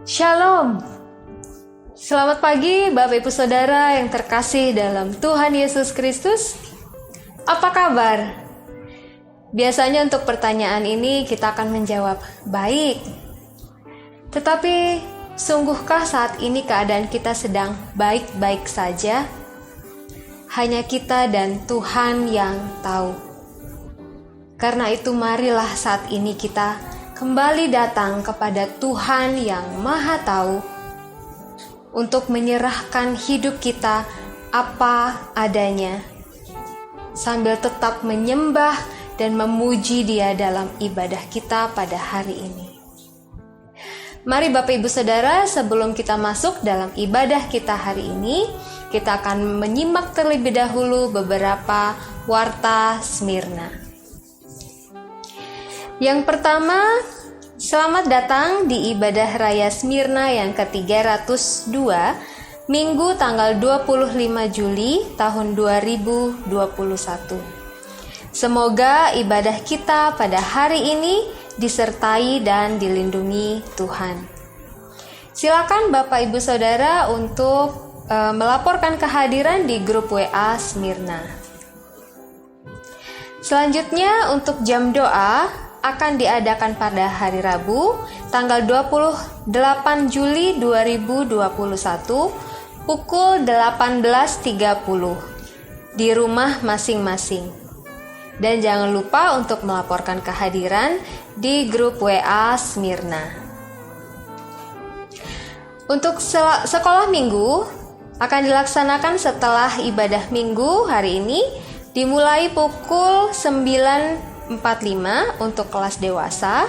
Shalom. Selamat pagi Bapak Ibu Saudara yang terkasih dalam Tuhan Yesus Kristus. Apa kabar? Biasanya untuk pertanyaan ini kita akan menjawab baik. Tetapi sungguhkah saat ini keadaan kita sedang baik-baik saja? Hanya kita dan Tuhan yang tahu. Karena itu marilah saat ini kita kembali datang kepada Tuhan yang Maha Tahu untuk menyerahkan hidup kita apa adanya, sambil tetap menyembah dan memuji Dia dalam ibadah kita pada hari ini. Mari Bapak Ibu Saudara, sebelum kita masuk dalam ibadah kita hari ini, kita akan menyimak terlebih dahulu beberapa warta Smyrna. Yang pertama, selamat datang di ibadah raya Smyrna yang ke-302, Minggu tanggal 25 Juli tahun 2021. Semoga ibadah kita pada hari ini disertai dan dilindungi Tuhan. Silakan Bapak Ibu Saudara untuk melaporkan kehadiran di grup WA Smyrna. Selanjutnya untuk jam doa akan diadakan pada hari Rabu, tanggal 28 Juli 2021, pukul 18.30, di rumah masing-masing. Dan jangan lupa untuk melaporkan kehadiran di grup WA Smyrna. Untuk sekolah minggu akan dilaksanakan setelah ibadah minggu hari ini, dimulai pukul 9.45 untuk kelas dewasa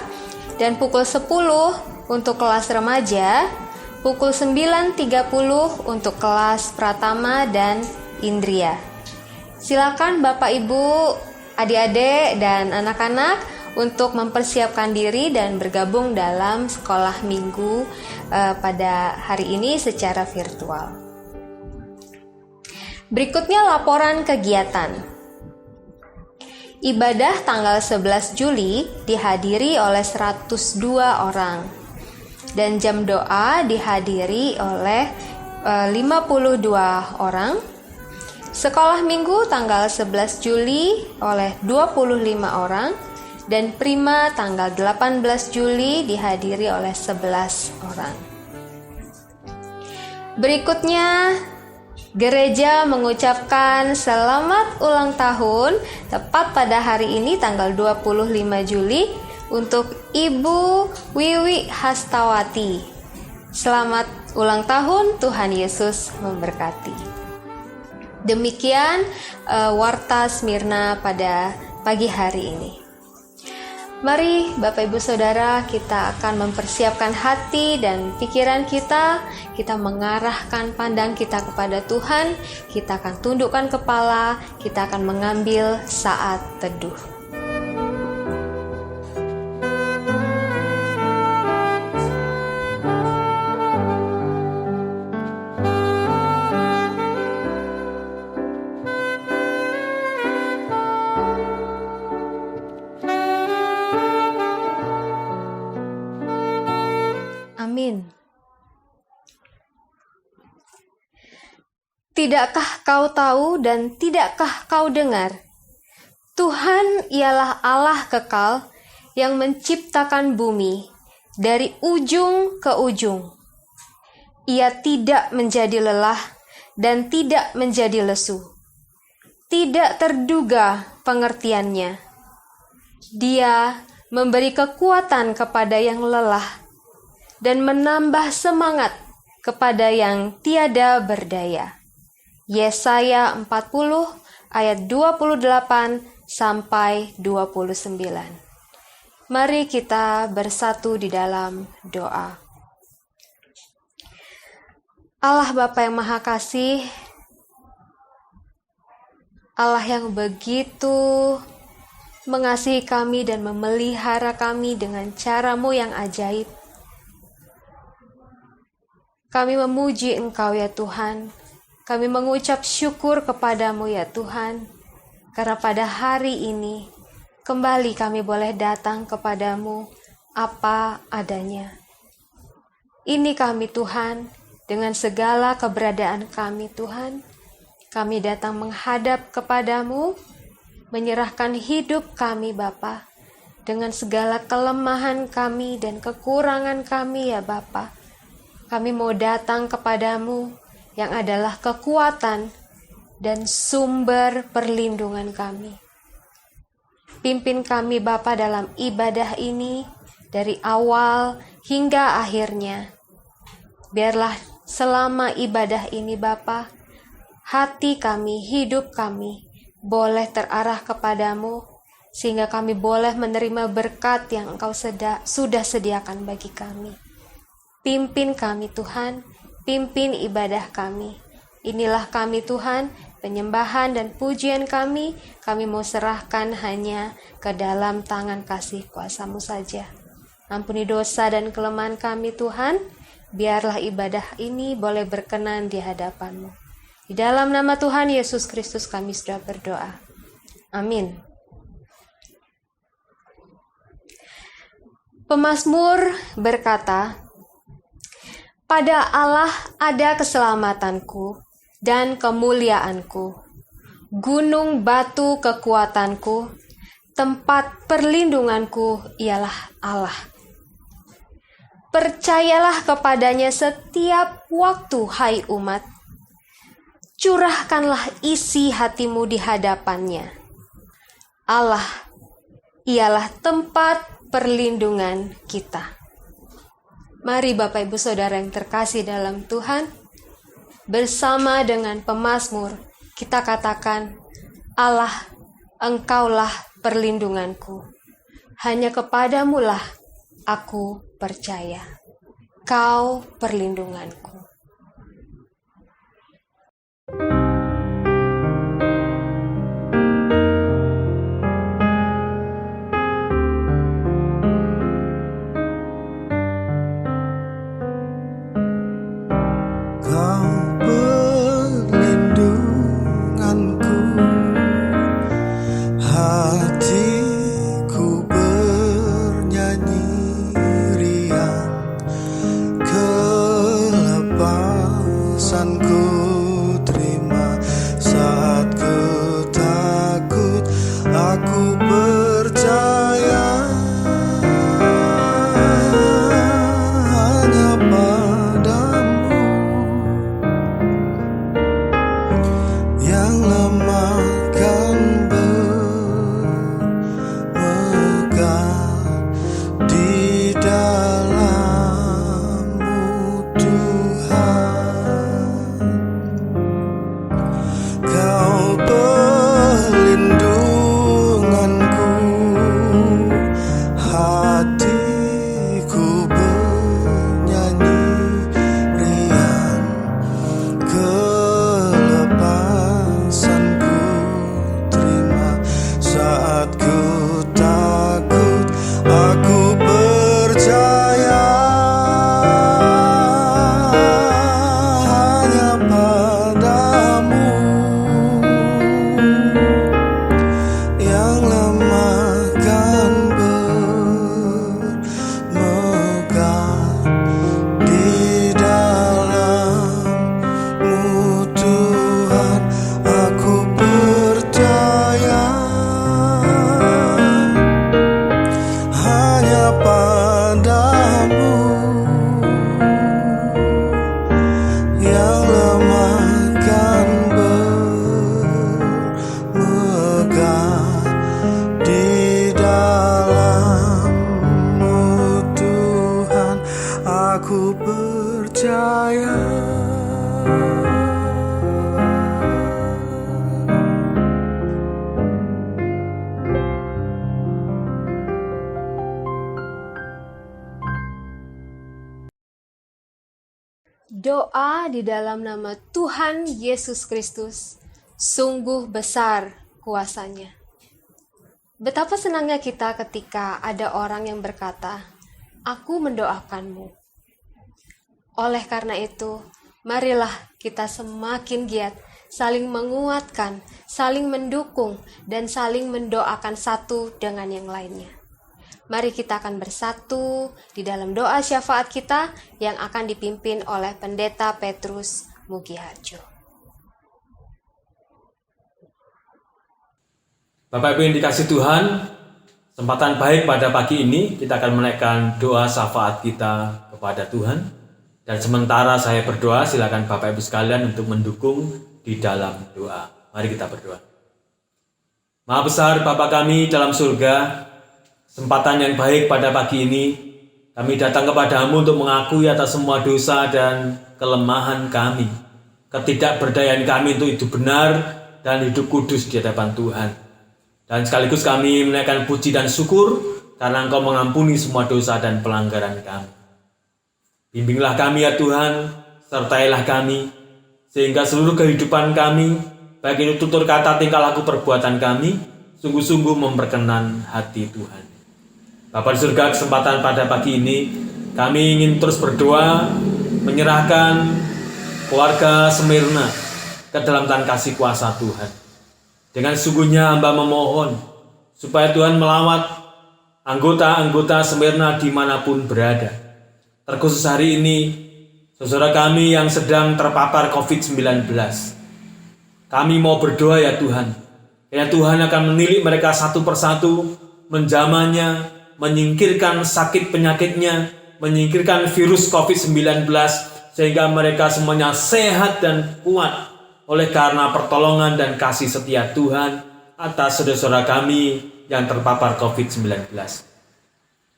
dan pukul 10 untuk kelas remaja, pukul 9.30 untuk kelas pratama dan indria. Silakan Bapak Ibu, adik-adik dan anak-anak untuk mempersiapkan diri dan bergabung dalam sekolah minggu pada hari ini secara virtual. Berikutnya laporan kegiatan. Ibadah tanggal 11 Juli dihadiri oleh 102 orang dan jam doa dihadiri oleh 52 orang. Sekolah minggu tanggal 11 Juli oleh 25 orang dan prima tanggal 18 Juli dihadiri oleh 11 orang. Berikutnya, gereja mengucapkan selamat ulang tahun tepat pada hari ini tanggal 25 Juli untuk Ibu Wiwi Hastawati. Selamat ulang tahun, Tuhan Yesus memberkati. Demikian warta Smyrna pada pagi hari ini. Mari Bapak Ibu Saudara, kita akan mempersiapkan hati dan pikiran kita mengarahkan pandang kita kepada Tuhan, kita akan tundukkan kepala, kita akan mengambil saat teduh. Amin. Tidakkah kau tahu dan tidakkah kau dengar? Tuhan ialah Allah kekal yang menciptakan bumi dari ujung ke ujung. Ia tidak menjadi lelah dan tidak menjadi lesu. Tidak terduga pengertiannya. Dia memberi kekuatan kepada yang lelah dan menambah semangat kepada yang tiada berdaya. Yesaya 40 ayat 28 sampai 29. Mari kita bersatu di dalam doa. Allah Bapa yang Maha Kasih, Allah yang begitu mengasihi kami dan memelihara kami dengan cara-Mu yang ajaib. Kami memuji Engkau ya Tuhan. Kami mengucap syukur kepadamu ya Tuhan. Karena pada hari ini kembali kami boleh datang kepadamu apa adanya. Ini kami Tuhan, dengan segala keberadaan kami Tuhan, kami datang menghadap kepadamu, menyerahkan hidup kami Bapa, dengan segala kelemahan kami dan kekurangan kami ya Bapa. Kami mau datang kepadamu yang adalah kekuatan dan sumber perlindungan kami. Pimpin kami Bapa dalam ibadah ini dari awal hingga akhirnya. Biarlah selama ibadah ini Bapa, hati kami, hidup kami boleh terarah kepadamu, sehingga kami boleh menerima berkat yang Engkau sudah sediakan bagi kami. Pimpin kami Tuhan, pimpin ibadah kami. Inilah kami Tuhan, penyembahan dan pujian kami mau serahkan hanya ke dalam tangan kasih kuasa-Mu saja. Ampuni dosa dan kelemahan kami Tuhan, biarlah ibadah ini boleh berkenan di hadapan-Mu. Di dalam nama Tuhan Yesus Kristus kami sudah berdoa. Amin. Pemazmur berkata, "Pada Allah ada keselamatanku dan kemuliaanku, gunung batu kekuatanku, tempat perlindunganku ialah Allah. Percayalah kepadanya setiap waktu, hai umat. Curahkanlah isi hatimu di hadapannya. Allah ialah tempat perlindungan kita." Mari Bapak Ibu Saudara yang terkasih dalam Tuhan, bersama dengan pemazmur kita katakan, "Allah, Engkaulah perlindunganku. Hanya kepadamulah aku percaya. Kau perlindunganku." Kau perlindunganku, hatiku bernyanyi riang, kelepasanku terima saat ku takut, aku percaya hanya padamu yang lemahkan bermegang di dalam-Mu Tuhan. Kau perlindunganku, hatiku bernyanyi riang, kelepasanku terima saat ku takut, aku percaya hanya padamu yang lemahkan bermegang di dalam-Mu Tuhan. Aku percaya hanya padamu yang lemahkan bermegang di dalam-Mu Tuhan. Aku percaya. Doa di dalam nama Tuhan Yesus Kristus sungguh besar kuasanya. Betapa senangnya kita ketika ada orang yang berkata, "Aku mendoakanmu." Oleh karena itu, marilah kita semakin giat saling menguatkan, saling mendukung, dan saling mendoakan satu dengan yang lainnya. Mari kita akan bersatu di dalam doa syafaat kita yang akan dipimpin oleh Pendeta Petrus Mugiharjo. Bapak Ibu yang dikasih Tuhan, kesempatan baik pada pagi ini kita akan menaikkan doa syafaat kita kepada Tuhan. Dan sementara saya berdoa, silakan Bapak Ibu sekalian untuk mendukung di dalam doa. Mari kita berdoa. Maha besar Bapa kami dalam surga, kesempatan yang baik pada pagi ini, kami datang kepadamu untuk mengakui atas semua dosa dan kelemahan kami, ketidakberdayaan kami untuk hidup benar dan hidup kudus di hadapan Tuhan. Dan sekaligus kami menaikkan puji dan syukur karena Engkau mengampuni semua dosa dan pelanggaran kami. Bimbinglah kami ya Tuhan, sertailah kami, sehingga seluruh kehidupan kami, baik itu tutur kata, tingkah laku, perbuatan kami, sungguh-sungguh memperkenan hati Tuhan. Bapa di surga, kesempatan pada pagi ini, kami ingin terus berdoa, menyerahkan keluarga Smyrna ke dalam tangan kasih kuasa Tuhan. Dengan sungguhnya hamba memohon, supaya Tuhan melawat anggota-anggota Smyrna dimanapun berada. Terkhusus hari ini, saudara kami yang sedang terpapar COVID-19. Kami mau berdoa ya Tuhan, ya Tuhan akan menilik mereka satu persatu, menjamahnya, menyingkirkan sakit penyakitnya, menyingkirkan virus COVID-19, sehingga mereka semuanya sehat dan kuat oleh karena pertolongan dan kasih setia Tuhan atas saudara-saudara kami yang terpapar COVID-19.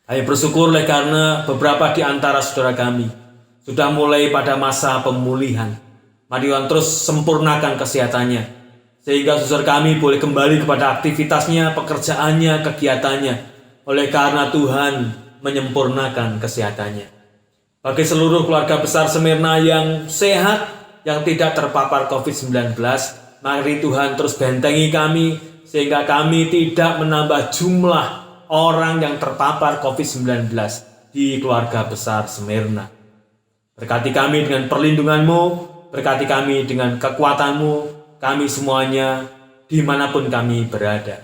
Kami bersyukur oleh karena beberapa di antara saudara kami sudah mulai pada masa pemulihan. Mari Tuhan terus sempurnakan kesehatannya, sehingga saudara kami boleh kembali kepada aktivitasnya, pekerjaannya, kegiatannya, oleh karena Tuhan menyempurnakan kesehatannya. Bagi seluruh keluarga besar Smyrna yang sehat, yang tidak terpapar COVID-19, mari Tuhan terus bentengi kami, sehingga kami tidak menambah jumlah orang yang terpapar COVID-19 di keluarga besar Smyrna. Berkati kami dengan perlindungan-Mu, berkati kami dengan kekuatan-Mu, kami semuanya dimanapun kami berada.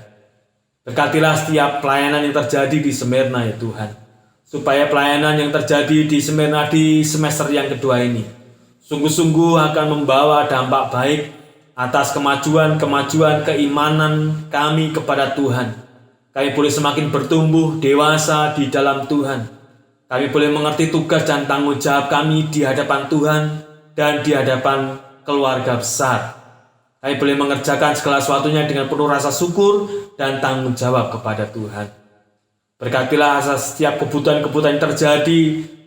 Berkatilah setiap pelayanan yang terjadi di Smyrna ya Tuhan, supaya pelayanan yang terjadi di Smyrna di semester yang kedua ini sungguh-sungguh akan membawa dampak baik atas kemajuan keimanan kami kepada Tuhan. Kami boleh semakin bertumbuh dewasa di dalam Tuhan. Kami boleh mengerti tugas dan tanggung jawab kami di hadapan Tuhan dan di hadapan keluarga besar. Kami boleh mengerjakan segala sesuatunya dengan penuh rasa syukur dan tanggung jawab kepada Tuhan. Berkatilah atas setiap kebutuhan-kebutuhan yang terjadi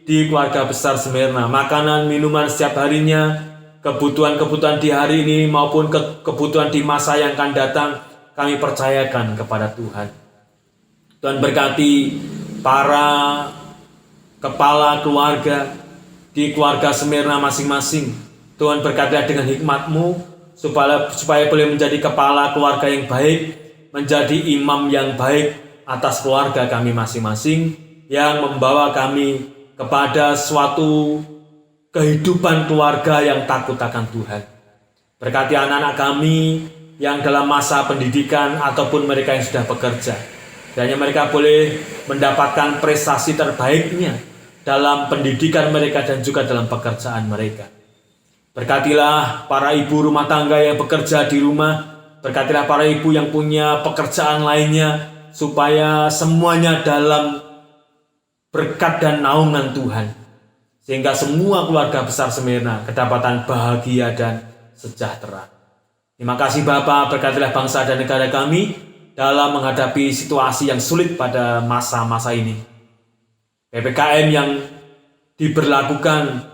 di keluarga besar Smyrna, makanan, minuman setiap harinya, kebutuhan-kebutuhan di hari ini maupun kebutuhan di masa yang akan datang, kami percayakan kepada Tuhan. Tuhan berkati para kepala keluarga di keluarga Smyrna masing-masing. Tuhan berkatilah dengan hikmat-Mu supaya boleh menjadi kepala keluarga yang baik, menjadi imam yang baik atas keluarga kami masing-masing, yang membawa kami kepada suatu kehidupan keluarga yang takut akan Tuhan. Berkati anak-anak kami yang dalam masa pendidikan ataupun mereka yang sudah bekerja, kiranya mereka boleh mendapatkan prestasi terbaiknya dalam pendidikan mereka dan juga dalam pekerjaan mereka. Berkatilah para ibu rumah tangga yang bekerja di rumah, berkatilah para ibu yang punya pekerjaan lainnya, supaya semuanya dalam berkat dan naungan Tuhan, sehingga semua keluarga besar Smyrna kedapatan bahagia dan sejahtera. Terima kasih Bapa, berkatilah bangsa dan negara kami dalam menghadapi situasi yang sulit pada masa-masa ini. PPKM yang diberlakukan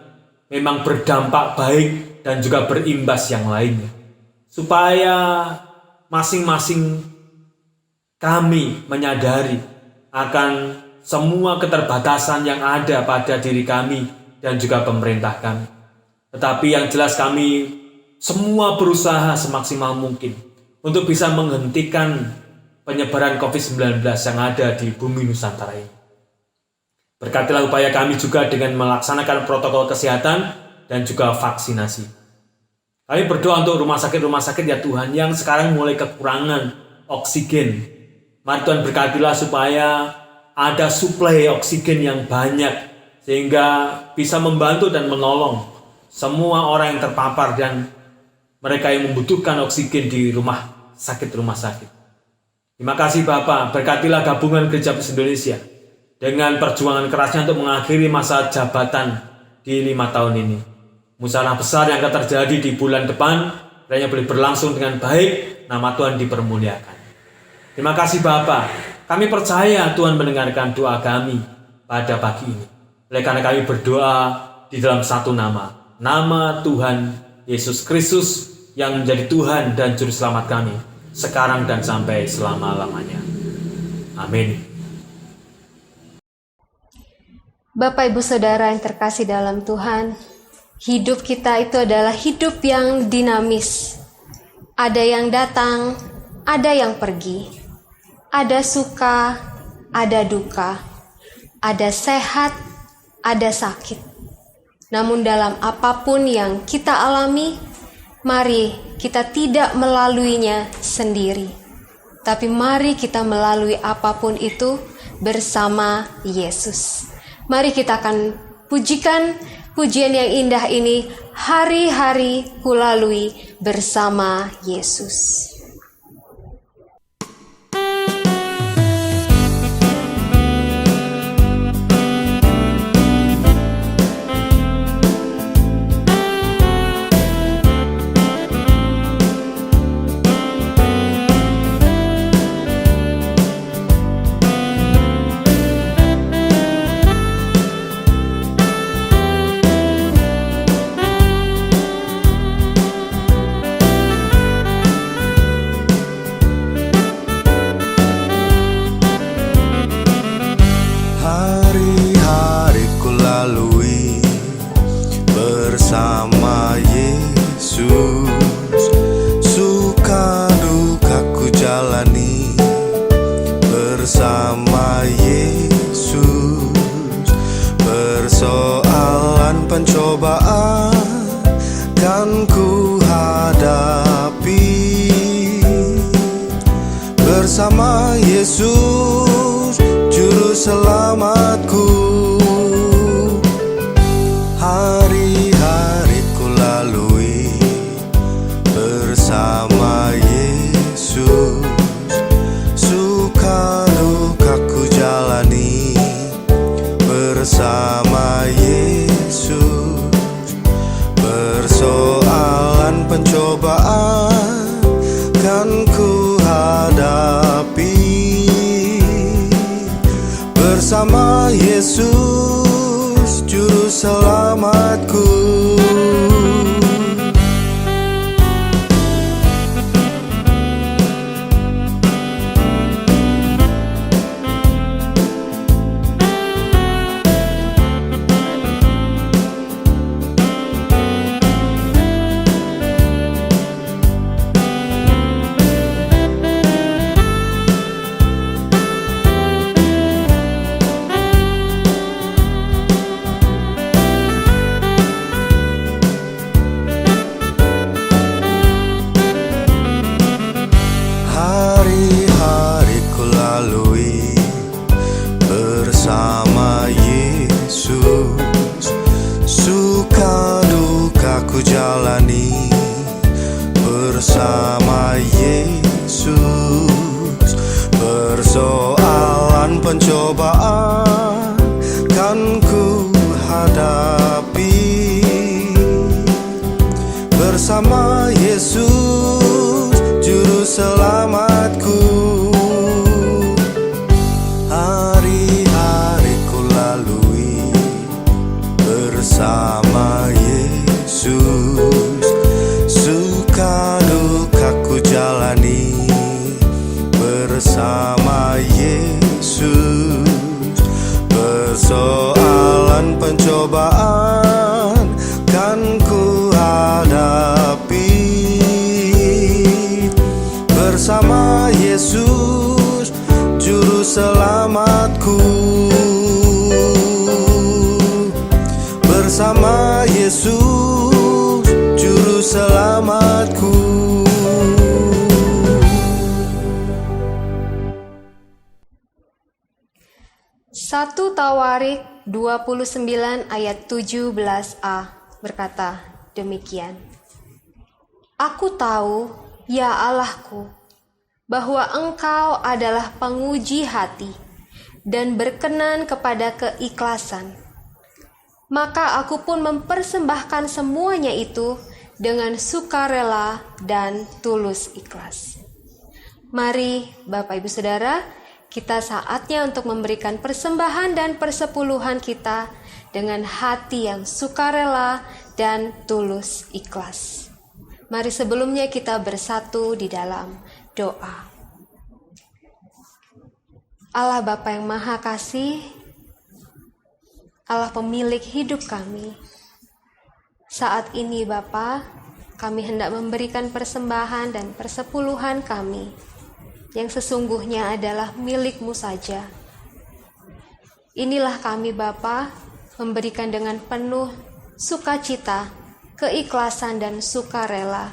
memang berdampak baik dan juga berimbas yang lainnya, supaya masing-masing kami menyadari akan semua keterbatasan yang ada pada diri kami dan juga pemerintah kami. Tetapi yang jelas kami semua berusaha semaksimal mungkin untuk bisa menghentikan penyebaran COVID-19 yang ada di bumi Nusantara ini. Berkatilah upaya kami juga dengan melaksanakan protokol kesehatan dan juga vaksinasi. Kami berdoa untuk rumah sakit ya Tuhan yang sekarang mulai kekurangan oksigen. Mari Tuhan berkatilah supaya ada suplai oksigen yang banyak sehingga bisa membantu dan menolong semua orang yang terpapar dan mereka yang membutuhkan oksigen di rumah sakit. Terima kasih Bapak, berkatilah gabungan Gereja Baptis Indonesia dengan perjuangan kerasnya untuk mengakhiri masa jabatan di 5 tahun ini. Musyawarah besar yang akan terjadi di bulan depan kiranya boleh berlangsung dengan baik, nama Tuhan dipermuliakan. Terima kasih Bapak, kami percaya Tuhan mendengarkan doa kami pada pagi ini. Oleh karena kami berdoa di dalam satu nama Tuhan Yesus Kristus yang menjadi Tuhan dan Juru Selamat kami, sekarang dan sampai selama-lamanya. Amin. Bapak Ibu Saudara yang terkasih dalam Tuhan, hidup kita itu adalah hidup yang dinamis. Ada yang datang, ada yang pergi. Ada suka, ada duka. Ada sehat, ada sakit. Namun dalam apapun yang kita alami, mari kita tidak melaluinya sendiri. Tapi mari kita melalui apapun itu bersama Yesus. Mari kita akan pujikan pujian yang indah ini, hari-hari kulalui bersama Yesus. Bersama Yesus, suka duka ku jalani. Bersama Yesus, persoalan pencobaan kan ku hadapi. Bersama Yesus, Juru Selamatku. Hari-hari ku lalui bersama Yesus, suka duka ku jalani. Bersama Yesus, persoalan pencobaan kan ku hadapi. Bersama Yesus, Juru Selamatku. Hari-hari ku lalui bersama Yesus, suka duka ku jalani. Bersama Yesus, persoalan pencobaan kan ku hadapi. Bersama Yesus, Juru Selamatku. Hari-hari ku lalui bersama Yesus, suka duka ku jalani. Bersama Yesus, 1 Tawarik 29 ayat 17a berkata demikian. Aku tahu, ya Allahku, bahwa Engkau adalah penguji hati dan berkenan kepada keikhlasan. Maka aku pun mempersembahkan semuanya itu dengan sukarela dan tulus ikhlas. Mari Bapak Ibu Saudara, kita saatnya untuk memberikan persembahan dan persepuluhan kita dengan hati yang sukarela dan tulus ikhlas. Mari sebelumnya kita bersatu di dalam doa. Allah Bapa yang Maha Kasih, Allah pemilik hidup kami. Saat ini Bapa, kami hendak memberikan persembahan dan persepuluhan kami yang sesungguhnya adalah milik-Mu saja. Inilah kami Bapa, memberikan dengan penuh sukacita, keikhlasan dan sukarela,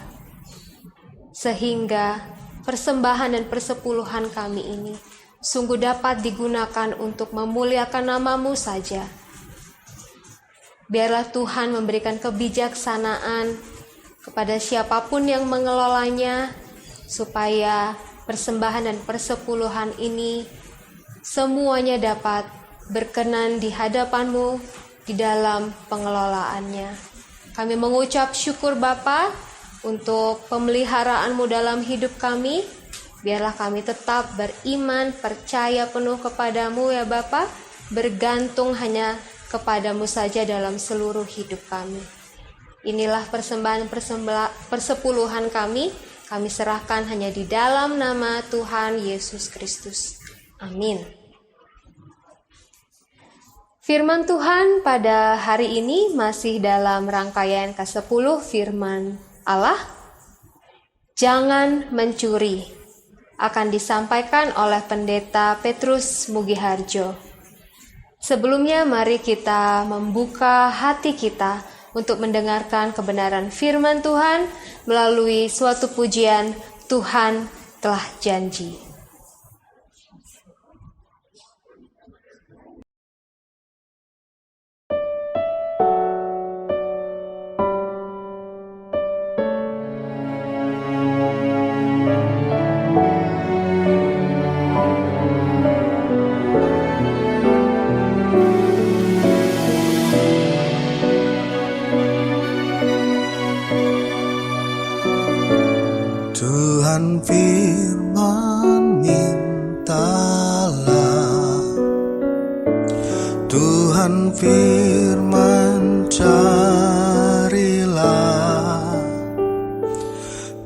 sehingga persembahan dan persepuluhan kami ini sungguh dapat digunakan untuk memuliakan nama-Mu saja. Biarlah Tuhan memberikan kebijaksanaan kepada siapapun yang mengelolanya, supaya persembahan dan persepuluhan ini semuanya dapat berkenan di hadapan-Mu di dalam pengelolaannya. Kami mengucap syukur Bapa untuk pemeliharaan-Mu dalam hidup kami. Biarlah kami tetap beriman, percaya penuh kepadamu ya Bapa, bergantung hanya kepadamu saja dalam seluruh hidup kami. Inilah persembahan persepuluhan kami serahkan hanya di dalam nama Tuhan Yesus Kristus. Amin. Firman Tuhan pada hari ini masih dalam rangkaian ke-10 firman Allah. Jangan mencuri akan disampaikan oleh Pendeta Petrus Mugiharjo. Sebelumnya mari kita membuka hati kita untuk mendengarkan kebenaran firman Tuhan melalui suatu pujian Tuhan telah janji. Tuhan firman mintalah, Tuhan firman carilah,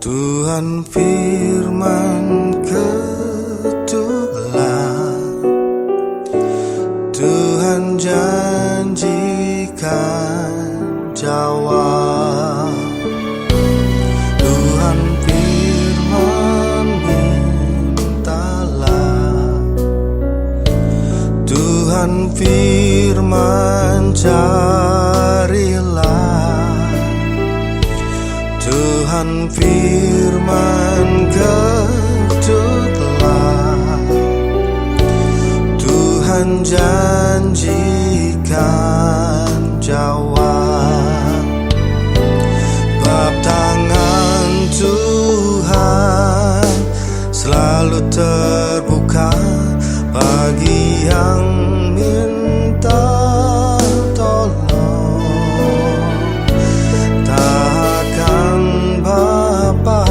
Tuhan firman ketuklah, Tuhan janjikan jawab. Tuhan firman mintalah, Tuhan firman carilah, Tuhan firman ketuklah, Tuhan janjikan jawab. Bab tangan Tuhan selalu terbuka bagi yang minta tolong. Takkan Bapa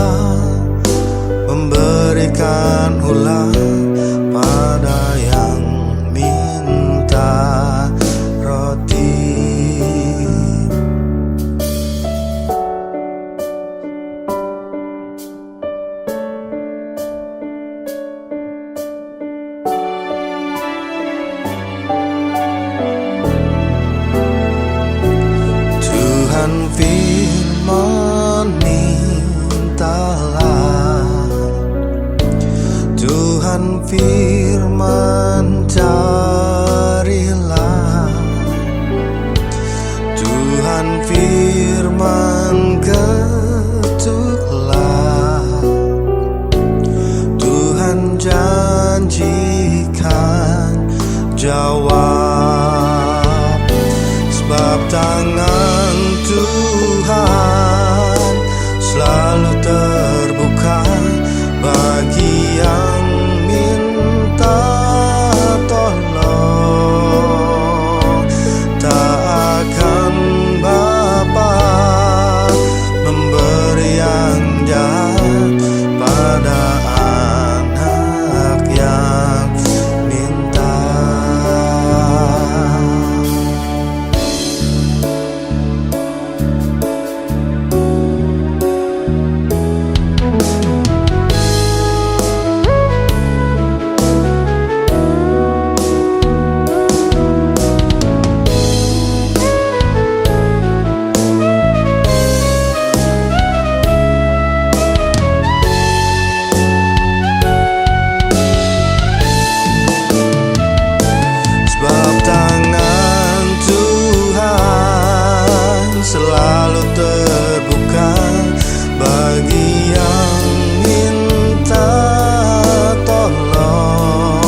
memberikan ulang pada yang minta roti. menjawab, sebab tangan Tuhan selalu terbuka bagi yang minta tolong. Tak akan Bapa memberi yang jahat pada anak yang minta. Sebab tangan Tuhan selalu terbuka bagi yang minta tolong.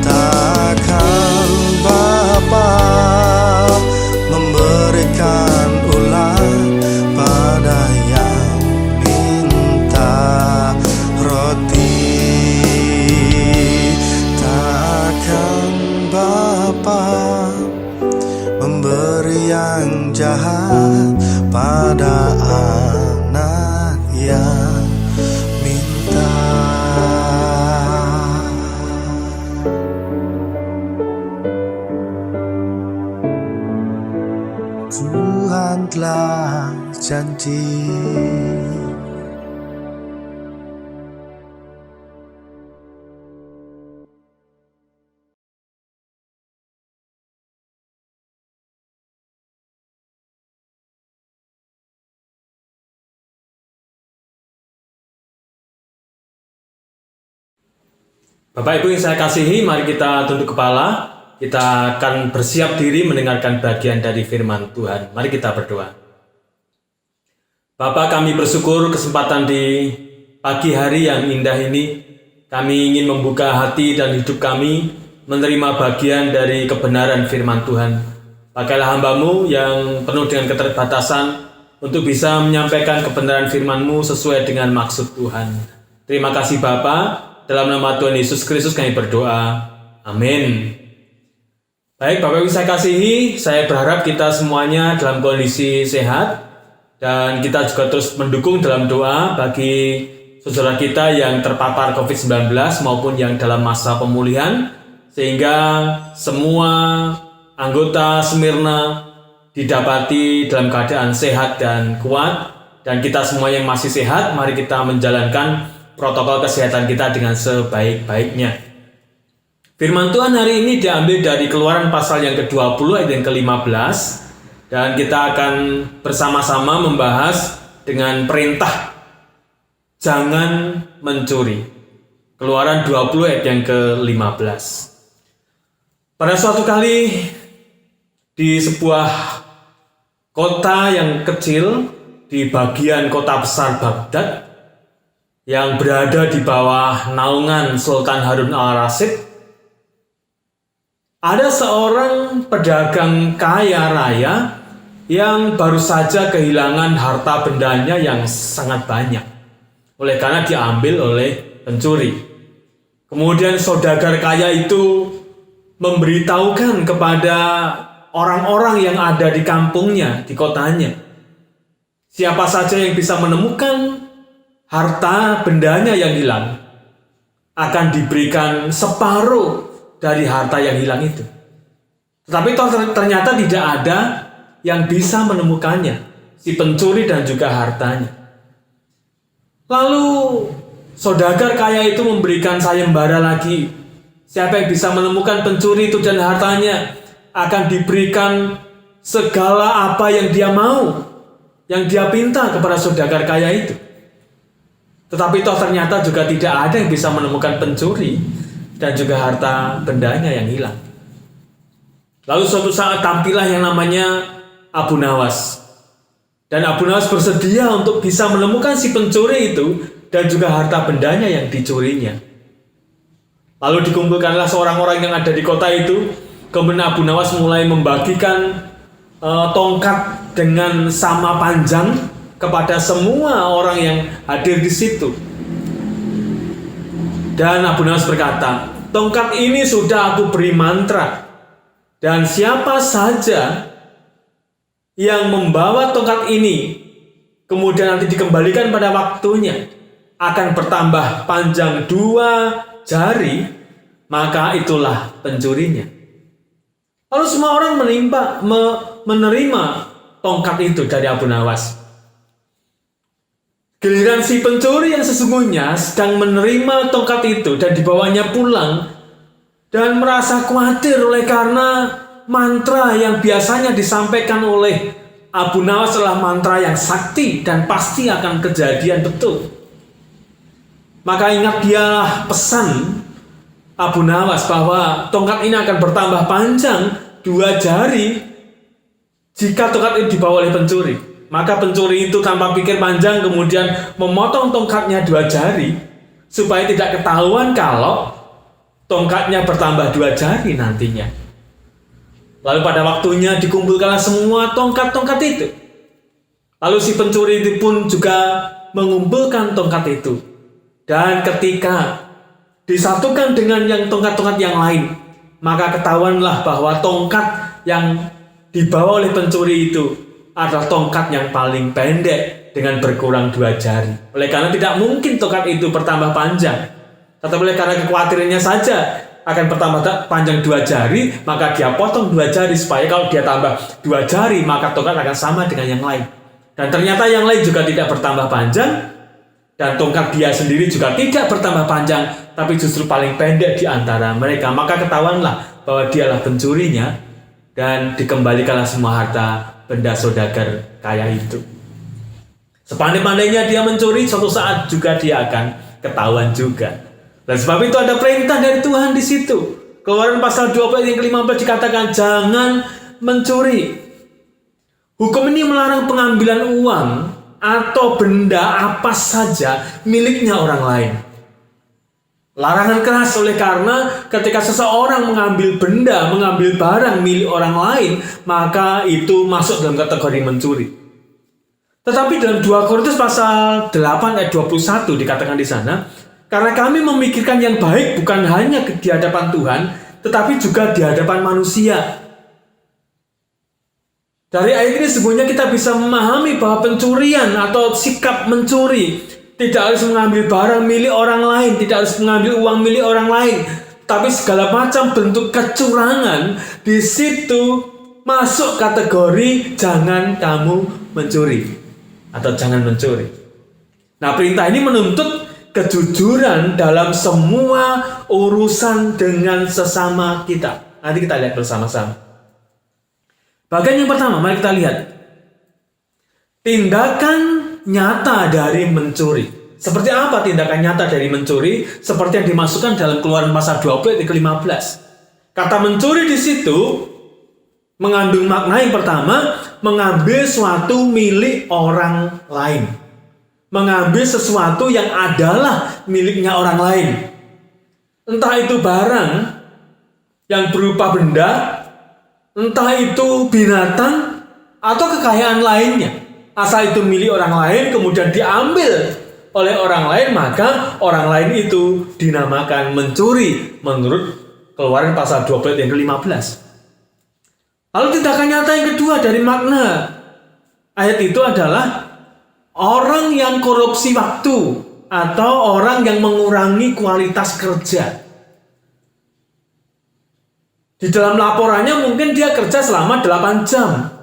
Takkan Bapa memberikan ulang pada yang minta roti. Takkan Bapa memberi yang jahat pada anak yang minta. Tuhan telah janji. Bapak Ibu yang saya kasihi, mari kita tunduk kepala. Kita akan bersiap diri mendengarkan bagian dari firman Tuhan. Mari kita berdoa. Bapa, kami bersyukur kesempatan di pagi hari yang indah ini. Kami ingin membuka hati dan hidup kami menerima bagian dari kebenaran firman Tuhan. Pakailah hamba-Mu yang penuh dengan keterbatasan untuk bisa menyampaikan kebenaran firman-Mu sesuai dengan maksud Tuhan. Terima kasih Bapa. Dalam nama Tuhan Yesus Kristus kami berdoa. Amin. Baik, Bapak Ibu saya kasihi, saya berharap kita semuanya dalam kondisi sehat dan kita juga terus mendukung dalam doa bagi saudara kita yang terpapar COVID-19 maupun yang dalam masa pemulihan, sehingga semua anggota Smyrna didapati dalam keadaan sehat dan kuat, dan kita semua yang masih sehat, mari kita menjalankan protokol kesehatan kita dengan sebaik-baiknya. Firman Tuhan hari ini diambil dari Keluaran pasal yang ke-20 ayat yang ke-15, dan kita akan bersama-sama membahas dengan perintah jangan mencuri. Keluaran 20 ayat yang ke-15. Pada suatu kali di sebuah kota yang kecil di bagian kota besar Baghdad yang berada di bawah naungan Sultan Harun al-Rasyid, ada seorang pedagang kaya raya yang baru saja kehilangan harta bendanya yang sangat banyak oleh karena diambil oleh pencuri. Kemudian saudagar kaya itu memberitahukan kepada orang-orang yang ada di kampungnya, di kotanya, siapa saja yang bisa menemukan harta bendanya yang hilang akan diberikan separuh dari harta yang hilang itu. Tetapi ternyata tidak ada yang bisa menemukannya, si pencuri dan juga hartanya. Lalu saudagar kaya itu memberikan sayembara lagi. Siapa yang bisa menemukan pencuri itu dan hartanya akan diberikan segala apa yang dia mau, yang dia pinta kepada saudagar kaya itu. Tetapi toh ternyata juga tidak ada yang bisa menemukan pencuri dan juga harta bendanya yang hilang. Lalu suatu saat tampillah yang namanya Abu Nawas. Dan Abu Nawas bersedia untuk bisa menemukan si pencuri itu dan juga harta bendanya yang dicurinya. Lalu dikumpulkanlah seorang orang yang ada di kota itu. Kemudian Abu Nawas mulai membagikan tongkat dengan sama panjang kepada semua orang yang hadir di situ. Dan Abu Nawas berkata, tongkat ini sudah aku beri mantra, dan siapa saja yang membawa tongkat ini kemudian nanti dikembalikan pada waktunya akan bertambah panjang 2 jari, maka itulah pencurinya. Lalu semua orang menerima tongkat itu dari Abu Nawas. Giliran si pencuri yang sesungguhnya sedang menerima tongkat itu dan dibawanya pulang dan merasa khawatir oleh karena mantra yang biasanya disampaikan oleh Abu Nawas adalah mantra yang sakti dan pasti akan kejadian betul. Maka ingat dialah pesan Abu Nawas bahwa tongkat ini akan bertambah panjang 2 jari jika tongkat itu dibawa oleh pencuri. Maka pencuri itu tanpa pikir panjang kemudian memotong tongkatnya 2 jari supaya tidak ketahuan kalau tongkatnya bertambah 2 jari nantinya. Lalu pada waktunya dikumpulkanlah semua tongkat-tongkat itu. Lalu si pencuri itu pun juga mengumpulkan tongkat itu. Dan ketika disatukan dengan yang tongkat-tongkat yang lain, maka ketahuanlah bahwa tongkat yang dibawa oleh pencuri itu adalah tongkat yang paling pendek dengan berkurang 2 jari. Oleh karena tidak mungkin tongkat itu bertambah panjang, tetapi oleh karena kekhawatirannya saja akan bertambah panjang 2 jari, maka dia potong 2 jari supaya kalau dia tambah 2 jari maka tongkat akan sama dengan yang lain. Dan ternyata yang lain juga tidak bertambah panjang, dan tongkat dia sendiri juga tidak bertambah panjang, tapi justru paling pendek di antara mereka. Maka ketahuanlah bahwa dialah pencurinya, dan dikembalikanlah semua harta benda saudagar kaya itu. Sepandai-pandainya dia mencuri, suatu saat juga dia akan ketahuan juga. Dan sebab itu ada perintah dari Tuhan di situ. Keluaran pasal 20 ayat yang ke-15 dikatakan jangan mencuri. Hukum ini melarang pengambilan uang atau benda apa saja miliknya orang lain. Larangan keras oleh karena ketika seseorang mengambil benda, mengambil barang milik orang lain, maka itu masuk dalam kategori mencuri. Tetapi dalam 2 Korintus pasal 8 ayat 21 dikatakan di sana, karena kami memikirkan yang baik bukan hanya di hadapan Tuhan, tetapi juga di hadapan manusia. Dari ayat ini sebenarnya kita bisa memahami bahwa pencurian atau sikap mencuri tidak harus mengambil barang milik orang lain, tidak harus mengambil uang milik orang lain, tapi segala macam bentuk kecurangan di situ masuk kategori jangan kamu mencuri atau jangan mencuri. Nah, perintah ini menuntut kejujuran dalam semua urusan dengan sesama kita. Nanti kita lihat bersama-sama. Bagian yang pertama, mari kita lihat tindakan nyata dari mencuri. Seperti apa tindakan nyata dari mencuri? Seperti yang dimasukkan dalam Keluaran pasal 20 ayat ke-15. Kata mencuri di situ mengandung makna yang pertama, mengambil suatu milik orang lain. Mengambil sesuatu yang adalah miliknya orang lain. Entah itu barang yang berupa benda, entah itu binatang atau kekayaan lainnya. Asal itu milik orang lain kemudian diambil oleh orang lain, maka orang lain itu dinamakan mencuri menurut Keluaran pasal 20 yang ke-15. Lalu tindakan nyata yang kedua dari makna ayat itu adalah orang yang korupsi waktu atau orang yang mengurangi kualitas kerja. Di dalam laporannya mungkin dia kerja selama 8 jam.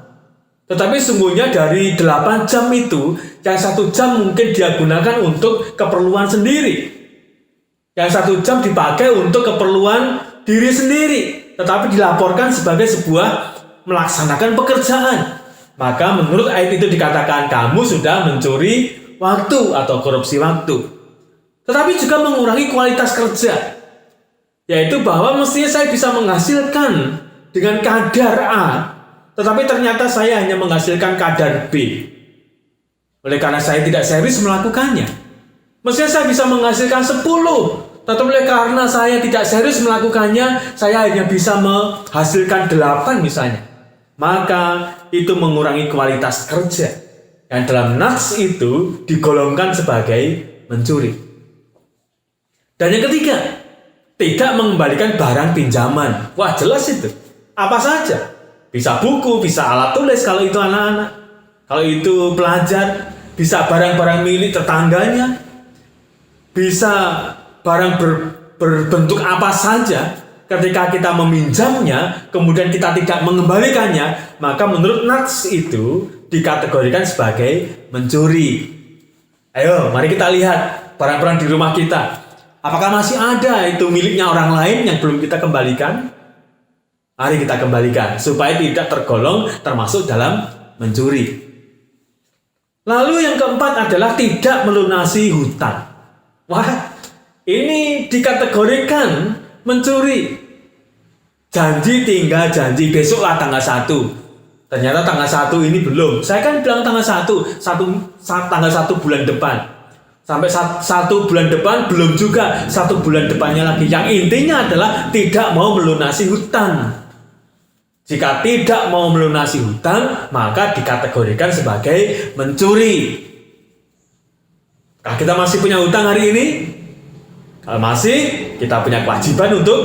Tetapi sungguhnya dari 8 jam itu, yang 1 jam mungkin dia gunakan untuk keperluan sendiri. Yang 1 jam dipakai untuk keperluan diri sendiri. Tetapi dilaporkan sebagai sebuah melaksanakan pekerjaan. Maka menurut ayat itu dikatakan kamu sudah mencuri waktu atau korupsi waktu. Tetapi juga mengurangi kualitas kerja. Yaitu bahwa mestinya saya bisa menghasilkan dengan kadar A, tetapi ternyata saya hanya menghasilkan kadar B. Oleh karena saya tidak serius melakukannya. Mestinya saya bisa menghasilkan 10, tetapi karena saya tidak serius melakukannya, saya hanya bisa menghasilkan 8 misalnya. Maka itu mengurangi kualitas kerja. Yang dalam nats itu digolongkan sebagai mencuri. Dan yang ketiga, tidak mengembalikan barang pinjaman. Wah, jelas itu. Apa saja? Bisa buku, bisa alat tulis kalau itu anak-anak. Kalau itu pelajar, bisa barang-barang milik tetangganya. Bisa barang berbentuk apa saja. Ketika kita meminjamnya, kemudian kita tidak mengembalikannya, maka menurut nats itu dikategorikan sebagai mencuri. Ayo, mari kita lihat barang-barang di rumah kita. Apakah masih ada itu miliknya orang lain yang belum kita kembalikan? Mari kita kembalikan supaya tidak tergolong termasuk dalam mencuri. Lalu yang keempat adalah tidak melunasi hutang. Wah, ini dikategorikan mencuri. Janji tinggal janji, besoklah tanggal 1. Ternyata tanggal 1 ini belum. Saya kan bilang tanggal 1 tanggal 1 bulan depan. Sampai 1 bulan depan belum juga, 1 bulan depannya lagi. Yang intinya adalah tidak mau melunasi hutang. Jika tidak mau melunasi hutang, maka dikategorikan sebagai mencuri. Nah, kita masih punya hutang hari ini? Kalau masih, kita punya kewajiban untuk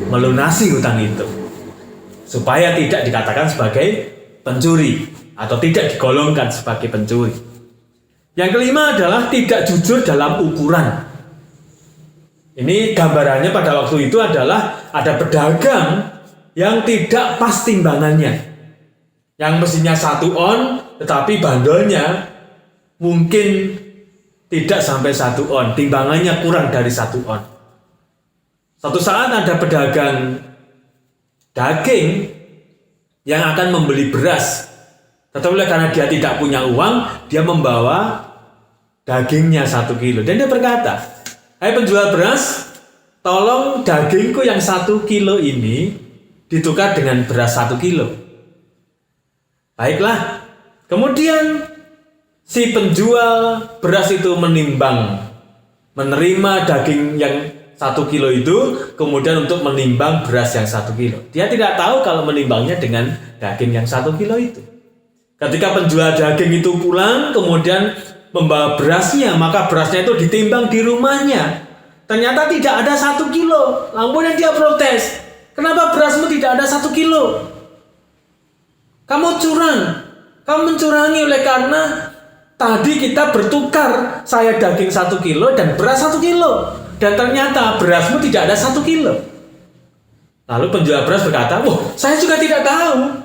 melunasi hutang itu. Supaya tidak dikatakan sebagai pencuri atau tidak digolongkan sebagai pencuri. Yang kelima adalah tidak jujur dalam ukuran. Ini gambarannya pada waktu itu adalah ada pedagang yang tidak pas timbangannya. Yang mestinya 1 on, tetapi bandelnya mungkin tidak sampai 1 on. Timbangannya kurang dari 1 on. Suatu saat ada pedagang daging yang akan membeli beras. Tetapi karena dia tidak punya uang, dia membawa dagingnya 1 kilo. Dan dia berkata, "Hai penjual beras, tolong dagingku yang 1 kilo ini ditukar dengan beras 1 kilo. Baiklah. Kemudian si penjual beras itu menerima daging yang 1 kilo itu, kemudian untuk menimbang beras yang 1 kilo. Dia tidak tahu kalau menimbangnya dengan daging yang 1 kilo itu. Ketika penjual daging itu pulang, kemudian membawa berasnya, maka berasnya itu ditimbang di rumahnya. Ternyata tidak ada 1 kilo. Kemudian dia protes. Kenapa berasmu tidak ada 1 kilo? Kamu curang. Kamu mencurangi oleh karena tadi kita bertukar. Saya daging 1 kilo dan beras 1 kilo. Dan ternyata berasmu tidak ada 1 kilo. Lalu penjual beras berkata, "Wah, saya juga tidak tahu.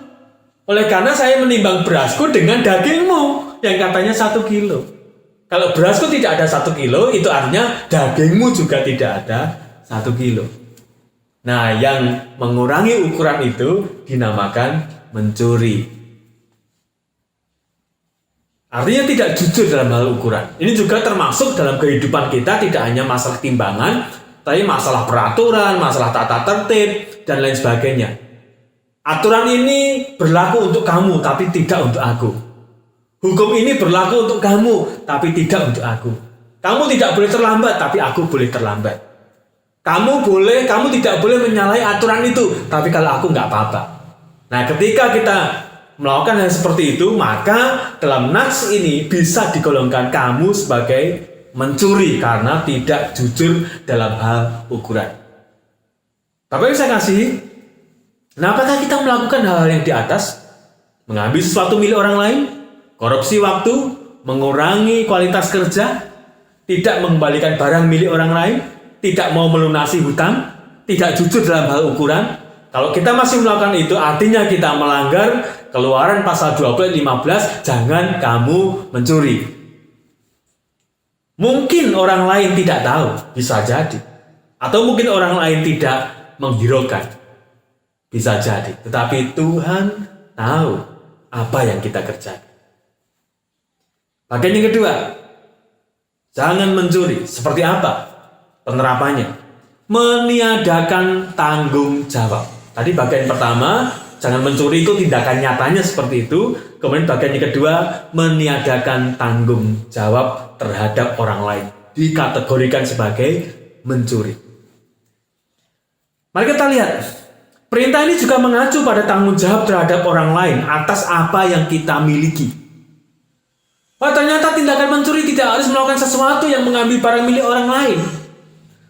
Oleh karena saya menimbang berasku dengan dagingmu yang katanya 1 kilo. Kalau berasku tidak ada 1 kilo, itu artinya dagingmu juga tidak ada 1 kilo. Nah, yang mengurangi ukuran itu dinamakan mencuri. Artinya tidak jujur dalam hal ukuran. Ini juga termasuk dalam kehidupan kita, tidak hanya masalah timbangan, tapi masalah peraturan, masalah tata tertib, dan lain sebagainya. Aturan ini berlaku untuk kamu, tapi tidak untuk aku. Hukum ini berlaku untuk kamu, tapi tidak untuk aku. Kamu tidak boleh terlambat, tapi aku boleh terlambat. Kamu tidak boleh menyalahi aturan itu, tapi kalau aku nggak apa-apa. Nah, ketika kita melakukan hal seperti itu, maka dalam nats ini bisa digolongkan kamu sebagai mencuri karena tidak jujur dalam hal ukuran. Bapak yang saya kasih, nah, apakah kita melakukan hal-hal yang di atas? Mengambil sesuatu milik orang lain, korupsi waktu, mengurangi kualitas kerja, tidak mengembalikan barang milik orang lain, tidak mau melunasi hutang, tidak jujur dalam hal ukuran. Kalau kita masih melakukan itu, artinya kita melanggar Keluaran pasal 20 ayat 15, jangan kamu mencuri. Mungkin orang lain tidak tahu, bisa jadi. Atau mungkin orang lain tidak menghiraukan, bisa jadi. Tetapi Tuhan tahu apa yang kita kerjakan. Bagian yang kedua, jangan mencuri. Seperti apa penerapannya? Meniadakan tanggung jawab. Tadi bagian pertama, jangan mencuri itu tindakan nyatanya seperti itu. Kemudian bagian yang kedua, meniadakan tanggung jawab terhadap orang lain. Dikategorikan sebagai mencuri. Mari kita lihat. Perintah ini juga mengacu pada tanggung jawab terhadap orang lain atas apa yang kita miliki. Ternyata tindakan mencuri tidak harus melakukan sesuatu yang mengambil barang milik orang lain.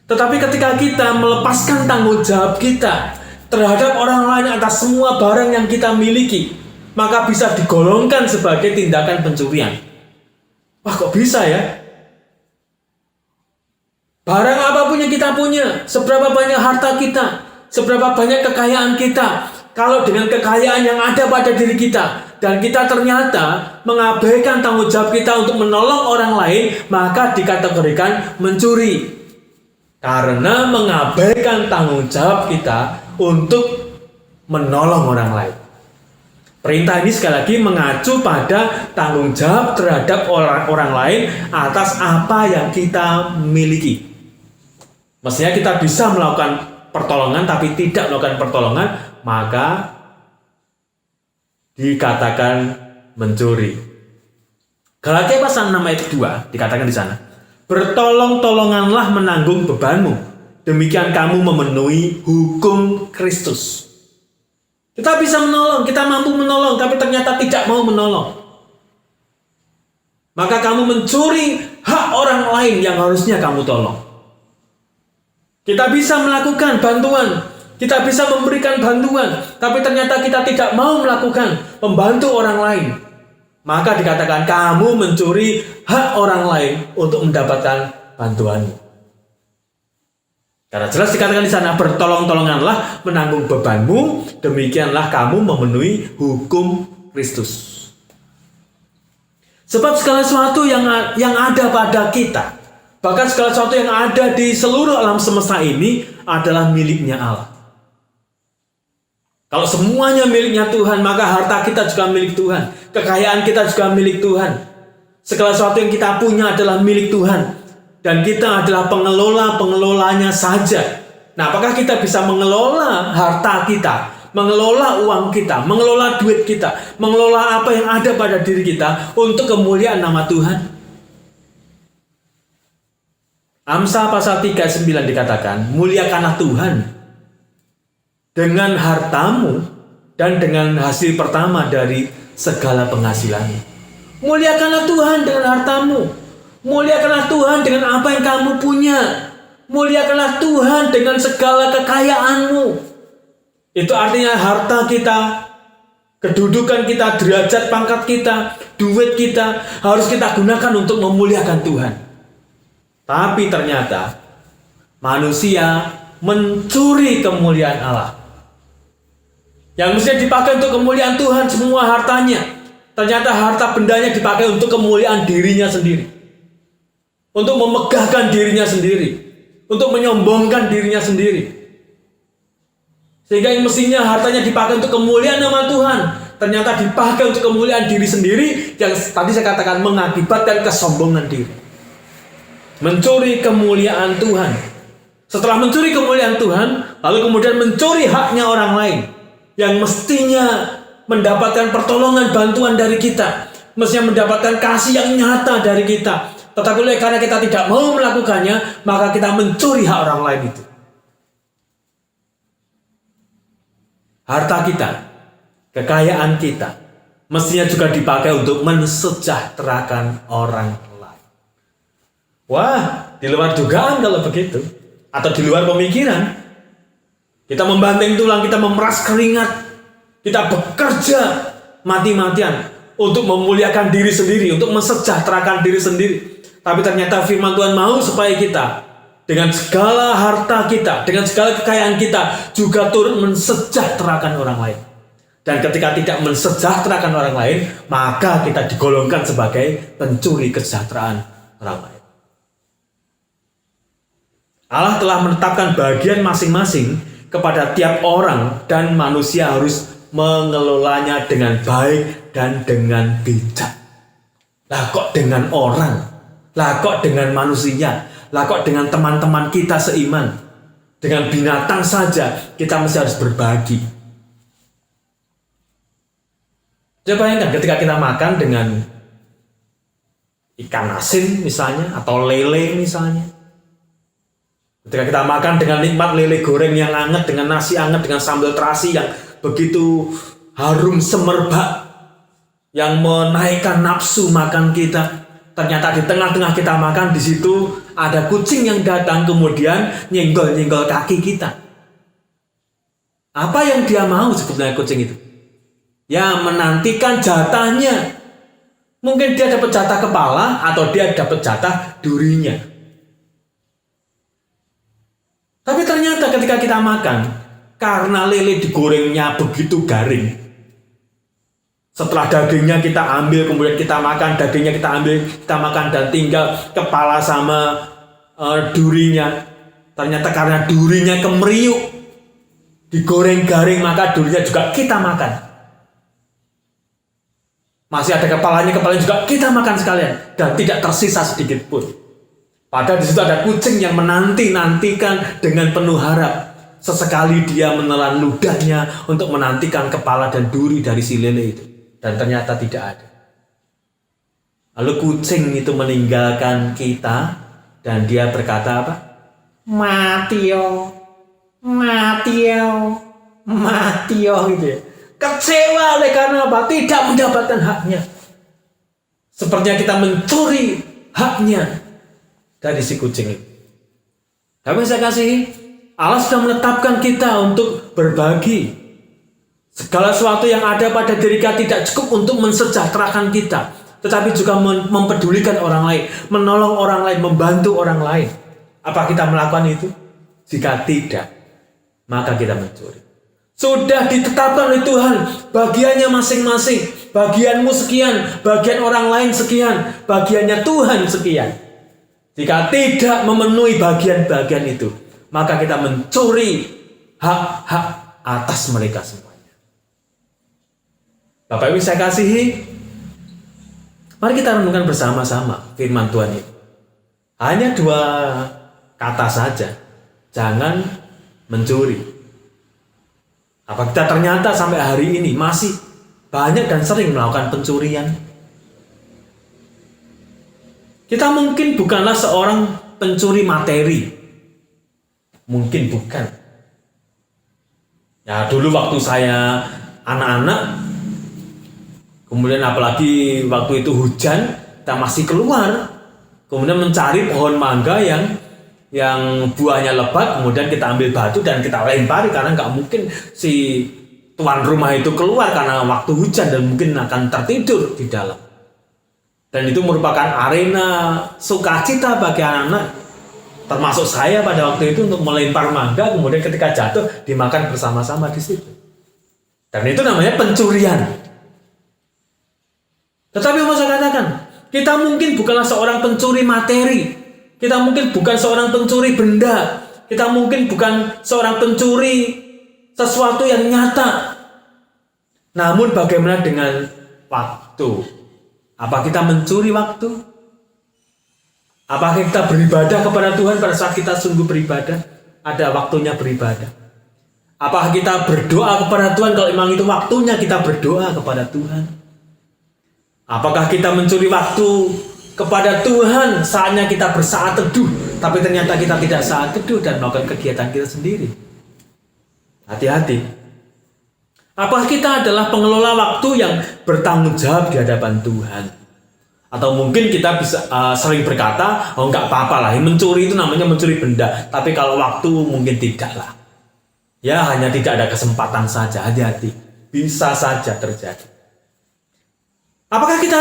Tetapi ketika kita melepaskan tanggung jawab kita terhadap orang lain atas semua barang yang kita miliki, maka bisa digolongkan sebagai tindakan pencurian. Wah, kok bisa ya? Barang apapun yang kita punya, seberapa banyak harta kita, seberapa banyak kekayaan kita, kalau dengan kekayaan yang ada pada diri kita, dan kita ternyata mengabaikan tanggung jawab kita untuk menolong orang lain, maka dikategorikan mencuri. Karena mengabaikan tanggung jawab kita untuk menolong orang lain. Perintah ini sekali lagi mengacu pada tanggung jawab terhadap orang lain atas apa yang kita miliki. Mestinya kita bisa melakukan pertolongan tapi tidak melakukan pertolongan, maka dikatakan mencuri. Galatia pasal 6 ayat 2 dikatakan di sana, bertolong-tolonganlah menanggung bebanmu, demikian kamu memenuhi hukum Kristus. Kita bisa menolong, kita mampu menolong, tapi ternyata tidak mau menolong, maka kamu mencuri hak orang lain yang harusnya kamu tolong. Kita bisa melakukan bantuan, kita bisa memberikan bantuan, tapi ternyata kita tidak mau melakukan membantu orang lain, maka dikatakan kamu mencuri hak orang lain untuk mendapatkan bantuanmu. Karena jelas dikatakan di sana, bertolong-tolonganlah menanggung bebanmu, demikianlah kamu memenuhi hukum Kristus. Sebab segala sesuatu yang ada pada kita, bahkan segala sesuatu yang ada di seluruh alam semesta ini adalah miliknya Allah. Kalau semuanya miliknya Tuhan, maka harta kita juga milik Tuhan. Kekayaan kita juga milik Tuhan. Segala sesuatu yang kita punya adalah milik Tuhan. Dan kita adalah pengelolanya saja. Nah, apakah kita bisa mengelola harta kita, mengelola uang kita, mengelola duit kita, mengelola apa yang ada pada diri kita untuk kemuliaan nama Tuhan? Amsal pasal 39 dikatakan, muliakanlah Tuhan dengan hartamu dan dengan hasil pertama dari segala penghasilanmu. Muliakanlah Tuhan dengan hartamu. Muliakanlah Tuhan dengan apa yang kamu punya. Muliakanlah Tuhan dengan segala kekayaanmu. Itu artinya harta kita, kedudukan kita, derajat pangkat kita, duit kita harus kita gunakan untuk memuliakan Tuhan. Tapi ternyata manusia mencuri kemuliaan Allah. Yang mestinya dipakai untuk kemuliaan Tuhan semua hartanya, ternyata harta bendanya dipakai untuk kemuliaan dirinya sendiri, untuk memegahkan dirinya sendiri, untuk menyombongkan dirinya sendiri. Sehingga yang mestinya hartanya dipakai untuk kemuliaan nama Tuhan, ternyata dipakai untuk kemuliaan diri sendiri, yang tadi saya katakan mengakibatkan kesombongan diri. Mencuri kemuliaan Tuhan. Setelah mencuri kemuliaan Tuhan, lalu kemudian mencuri haknya orang lain yang mestinya mendapatkan pertolongan, bantuan dari kita, mestinya mendapatkan kasih yang nyata dari kita. Tetapi oleh karena kita tidak mau melakukannya, maka kita mencuri hak orang lain itu. Harta kita, kekayaan kita, mestinya juga dipakai untuk mensejahterakan orang lain. Wah, di luar dugaan kalau begitu, atau di luar pemikiran. Kita membanting tulang, kita memeras keringat, kita bekerja mati-matian untuk memuliakan diri sendiri, untuk mensejahterakan diri sendiri. Tapi ternyata firman Tuhan mau supaya kita dengan segala harta kita, dengan segala kekayaan kita juga turut mensejahterakan orang lain. Dan ketika tidak mensejahterakan orang lain, maka kita digolongkan sebagai pencuri kesejahteraan orang lain. Allah telah menetapkan bagian masing-masing kepada tiap orang, dan manusia harus mengelolanya dengan baik dan dengan bijak. Lah kok dengan orang? Lah kok dengan manusia? Lah kok dengan teman-teman kita seiman? Dengan binatang saja kita mesti harus berbagi. Coba bayangkan ketika kita makan dengan ikan asin misalnya, atau lele misalnya. Ketika kita makan dengan nikmat lele goreng yang hangat, dengan nasi hangat, dengan sambal terasi yang begitu harum semerbak, yang menaikkan nafsu makan kita. Ternyata di tengah-tengah kita makan, di situ ada kucing yang datang kemudian nyenggol-nyenggol kaki kita. Apa yang dia mau sebetulnya kucing itu? Ya, menantikan jatahnya. Mungkin dia dapat jatah kepala atau dia dapat jatah durinya. Tapi ternyata ketika kita makan, karena lele digorengnya begitu garing, setelah dagingnya kita ambil, kemudian kita makan, dagingnya kita ambil, kita makan, dan tinggal kepala sama durinya. Ternyata karena durinya kemeriuk, digoreng garing, maka durinya juga kita makan. Masih ada kepalanya juga kita makan sekalian, dan tidak tersisa sedikit pun. Padahal di situ ada kucing yang menanti-nantikan dengan penuh harap. Sesekali dia menelan ludahnya untuk menantikan kepala dan duri dari si lele itu. Dan ternyata tidak ada. Lalu kucing itu meninggalkan kita dan dia berkata apa? Mati yo, gitu ya. Kecewa oleh karena apa? Tidak mendapatkan haknya. Sepertinya kita mencuri haknya dari si kucing itu. Tapi saya kasih, Allah sudah menetapkan kita untuk berbagi. Segala sesuatu yang ada pada diri kita tidak cukup untuk mensejahterakan kita, tetapi juga mempedulikan orang lain, menolong orang lain, membantu orang lain. Apa kita melakukan itu? Jika tidak, maka kita mencuri. Sudah ditetapkan oleh Tuhan, bagiannya masing-masing. Bagianmu sekian, bagian orang lain sekian, bagiannya Tuhan sekian. Jika tidak memenuhi bagian-bagian itu, maka kita mencuri hak-hak atas mereka semuanya. Bapak Ibu saya kasihi, mari kita renungkan bersama-sama firman Tuhan ini. Hanya 2 kata saja, jangan mencuri. Apa kita ternyata sampai hari ini masih banyak dan sering melakukan pencurian? Kita mungkin bukanlah seorang pencuri materi. Mungkin bukan. Ya, dulu waktu saya anak-anak, kemudian apalagi waktu itu hujan, kita masih keluar, kemudian mencari pohon mangga yang buahnya lebat, kemudian kita ambil batu dan kita lempari, karena nggak mungkin si tuan rumah itu keluar karena waktu hujan dan mungkin akan tertidur di dalam. Dan itu merupakan arena sukacita bagi anak-anak, termasuk saya pada waktu itu, untuk melempar mangga, kemudian ketika jatuh dimakan bersama-sama di situ. Dan itu namanya pencurian. Tetapi mau saya katakan, kita mungkin bukanlah seorang pencuri materi, kita mungkin bukan seorang pencuri benda, kita mungkin bukan seorang pencuri sesuatu yang nyata. Namun bagaimana dengan waktu? Apa kita mencuri waktu? Apakah kita beribadah kepada Tuhan pada saat kita sungguh beribadah? Ada waktunya beribadah. Apakah kita berdoa kepada Tuhan kalau memang itu waktunya kita berdoa kepada Tuhan? Apakah kita mencuri waktu kepada Tuhan saatnya kita bersaat teduh, tapi ternyata kita tidak saat teduh dan melakukan kegiatan kita sendiri? Hati-hati. Apakah kita adalah pengelola waktu yang bertanggung jawab di hadapan Tuhan? Atau mungkin kita bisa sering berkata, oh nggak apa-apa lah, mencuri itu namanya mencuri benda, tapi kalau waktu mungkin tidak lah. Ya, hanya tidak ada kesempatan saja. Hati-hati, bisa saja terjadi. Apakah kita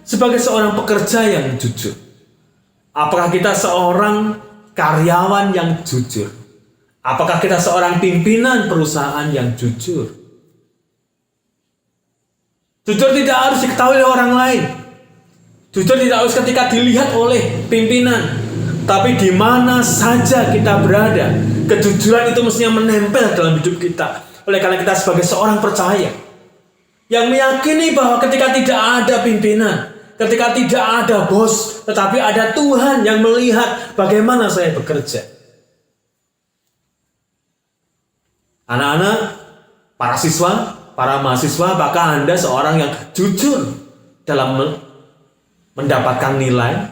sebagai seorang pekerja yang jujur? Apakah kita seorang karyawan yang jujur? Apakah kita seorang pimpinan perusahaan yang jujur? Jujur tidak harus diketahui oleh orang lain. Jujur tidak harus ketika dilihat oleh pimpinan. Tapi di mana saja kita berada, kejujuran itu mestinya menempel dalam hidup kita. Oleh karena kita sebagai seorang percaya yang meyakini bahwa ketika tidak ada pimpinan, ketika tidak ada bos, tetapi ada Tuhan yang melihat bagaimana saya bekerja. Anak-anak, para siswa, para mahasiswa, apakah Anda seorang yang jujur dalam mendapatkan nilai?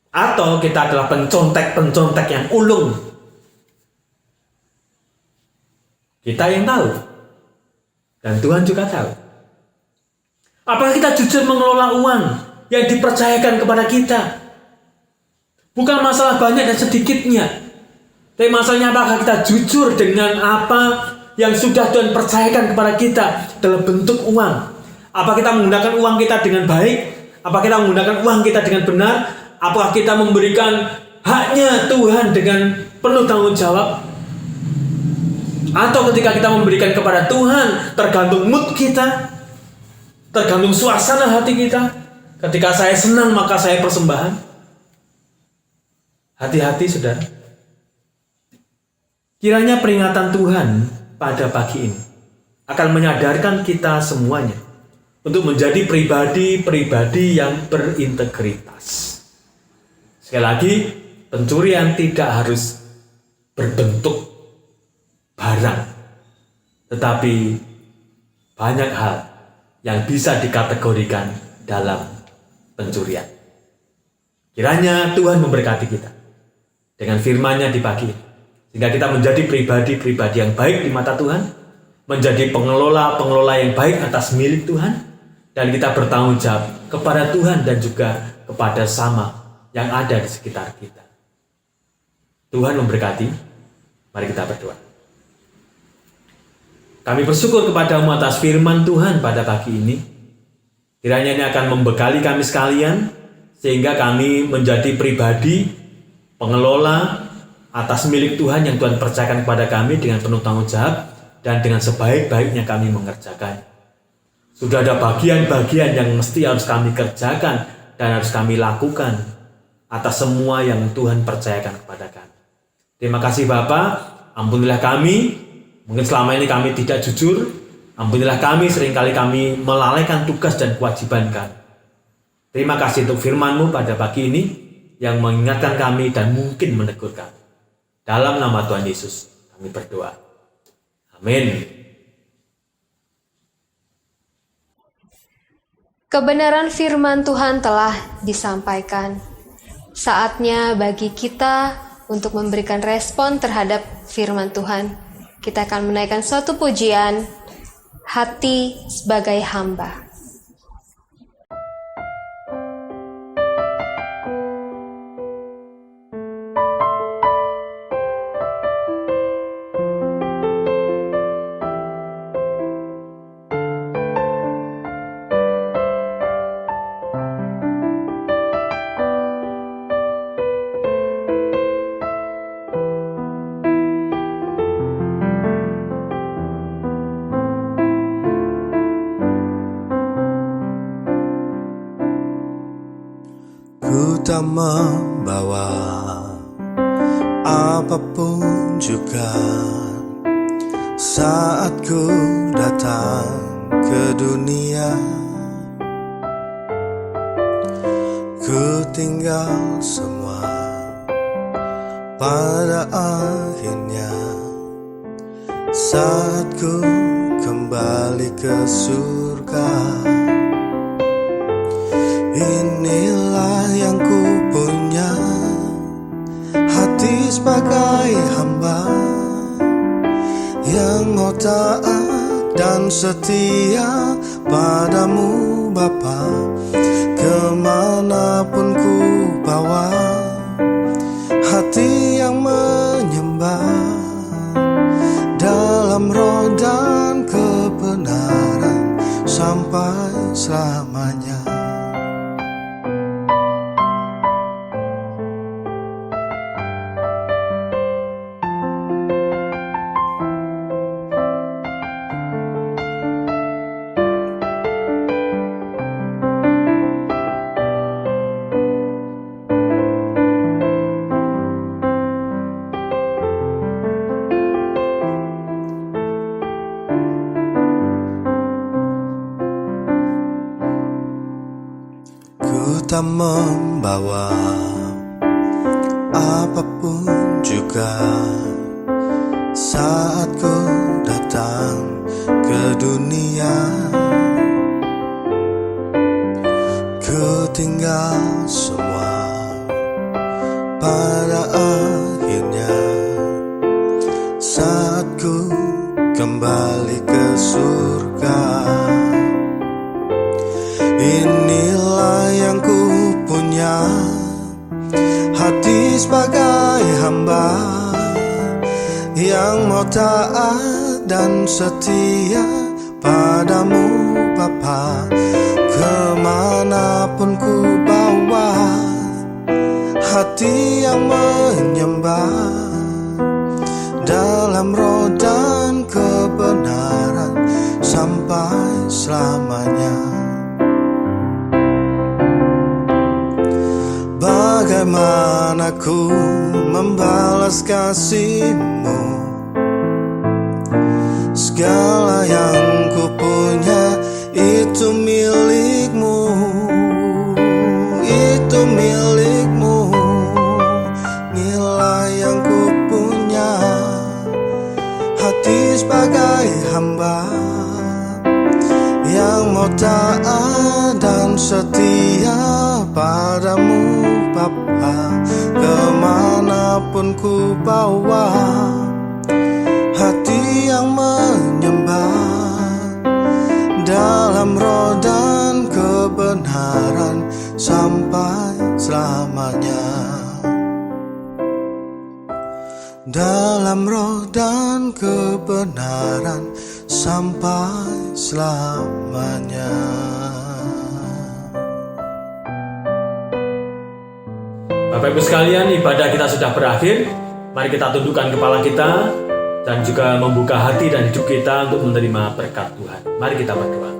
Atau kita adalah pencontek-pencontek yang ulung? Kita yang tahu. Dan Tuhan juga tahu. Apakah kita jujur mengelola uang yang dipercayakan kepada kita? Bukan masalah banyak dan sedikitnya. Tapi masalahnya apakah kita jujur dengan apa yang sudah Tuhan percayakan kepada kita dalam bentuk uang? Apa kita menggunakan uang kita dengan baik? Apa kita menggunakan uang kita dengan benar? Apakah kita memberikan haknya Tuhan dengan penuh tanggung jawab? Atau ketika kita memberikan kepada Tuhan, tergantung mood kita, tergantung suasana hati kita. Ketika saya senang maka saya persembahan. Hati-hati saudara. Kiranya peringatan Tuhan pada pagi ini akan menyadarkan kita semuanya untuk menjadi pribadi-pribadi yang berintegritas. Sekali lagi, pencurian tidak harus berbentuk barang, tetapi banyak hal yang bisa dikategorikan dalam pencurian. Kiranya Tuhan memberkati kita dengan firman-Nya di pagi ini, sehingga kita menjadi pribadi-pribadi yang baik di mata Tuhan, menjadi pengelola-pengelola yang baik atas milik Tuhan, dan kita bertanggung jawab kepada Tuhan dan juga kepada sama yang ada di sekitar kita. Tuhan memberkati. Mari kita berdoa. Kami bersyukur kepadamu atas firman Tuhan pada pagi ini. Kiranya ini akan membekali kami sekalian, sehingga kami menjadi pribadi pengelola atas milik Tuhan yang Tuhan percayakan kepada kami dengan penuh tanggung jawab dan dengan sebaik-baiknya kami mengerjakan. Sudah ada bagian-bagian yang mesti harus kami kerjakan dan harus kami lakukan atas semua yang Tuhan percayakan kepada kami. Terima kasih Bapa, ampunilah kami, mungkin selama ini kami tidak jujur, ampunilah kami, seringkali kami melalaikan tugas dan kewajiban kami. Terima kasih untuk firman-Mu pada pagi ini, yang mengingatkan kami dan mungkin menegur kami. Dalam nama Tuhan Yesus, kami berdoa. Amin. Kebenaran firman Tuhan telah disampaikan. Saatnya bagi kita untuk memberikan respon terhadap firman Tuhan. Kita akan menaikkan suatu pujian, hati sebagai hamba. Ku tak membawa apapun juga saat ku datang ke dunia. Ku tinggal semua pada akhirnya saat ku kembali ke surga. Inilah yang ku punya, hati sebagai hamba yang mau taat dan setia padamu Bapa. Kemanapun ku bawa, hati yang menyembah dalam roh dan kebenaran sampai selamanya. Ku tak membawa apapun juga saat ku datang ke dunia. Ku tinggal semua saatku kembali ke surga. Inilah yang ku punya, hati sebagai hamba yang mau taat dan setia padamu Bapa. Kemanapun ku bawa, hati yang menyembah dalam roh dan kebenaran sampai selamanya. Bagaimana ku membalas kasih-Mu? Segala yang ku punya itu milik-Mu, itu milik-Mu. Inilah yang ku punya, hati sebagai hamba yang mau taat dan setia padamu Bapa. Kemanapun ku bawa, hati yang menyembah dalam roh dan kebenaran sampai selamanya. Dalam roh dan kebenaran sampai selamanya. Bapak Ibu sekalian, ibadah kita sudah berakhir. Mari kita tundukkan kepala kita dan juga membuka hati dan hidup kita untuk menerima berkat Tuhan. Mari kita berdoa.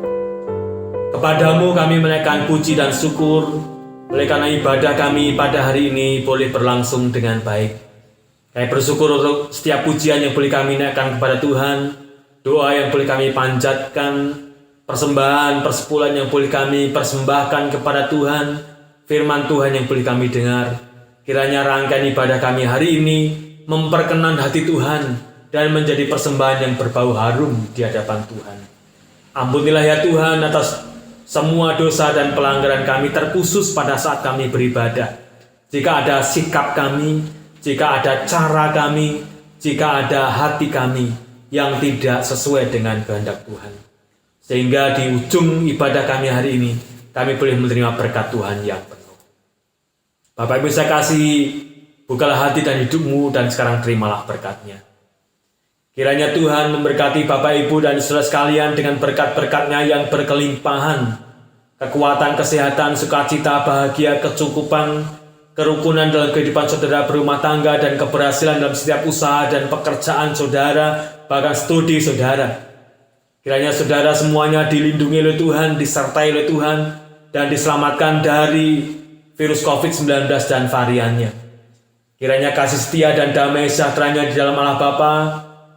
Kepadamu kami menaikkan puji dan syukur oleh karena ibadah kami pada hari ini boleh berlangsung dengan baik. Kami bersyukur untuk setiap pujian yang boleh kami naikkan kepada Tuhan, doa yang boleh kami panjatkan, persembahan, persepuluhan yang boleh kami persembahkan kepada Tuhan, firman Tuhan yang boleh kami dengar. Kiranya rangkaian ibadah kami hari ini memperkenan hati Tuhan dan menjadi persembahan yang berbau harum di hadapan Tuhan. Ampunilah ya Tuhan atas semua dosa dan pelanggaran kami, terkhusus pada saat kami beribadah. Jika ada sikap kami, jika ada cara kami, jika ada hati kami yang tidak sesuai dengan kehendak Tuhan. Sehingga di ujung ibadah kami hari ini, kami boleh menerima berkat Tuhan yang penuh. Bapak Ibu saya kasih, bukalah hati dan hidupmu dan sekarang terimalah berkatnya. Kiranya Tuhan memberkati Bapak Ibu dan saudara sekalian dengan berkat-berkat-Nya yang berkelimpahan, kekuatan, kesehatan, sukacita, bahagia, kecukupan, kerukunan dalam kehidupan saudara berumah tangga, dan keberhasilan dalam setiap usaha dan pekerjaan saudara, bahkan studi saudara. Kiranya saudara semuanya dilindungi oleh Tuhan, disertai oleh Tuhan, dan diselamatkan dari virus COVID-19 dan variannya. Kiranya kasih setia dan damai sejahtera-Nya di dalam Allah Bapa,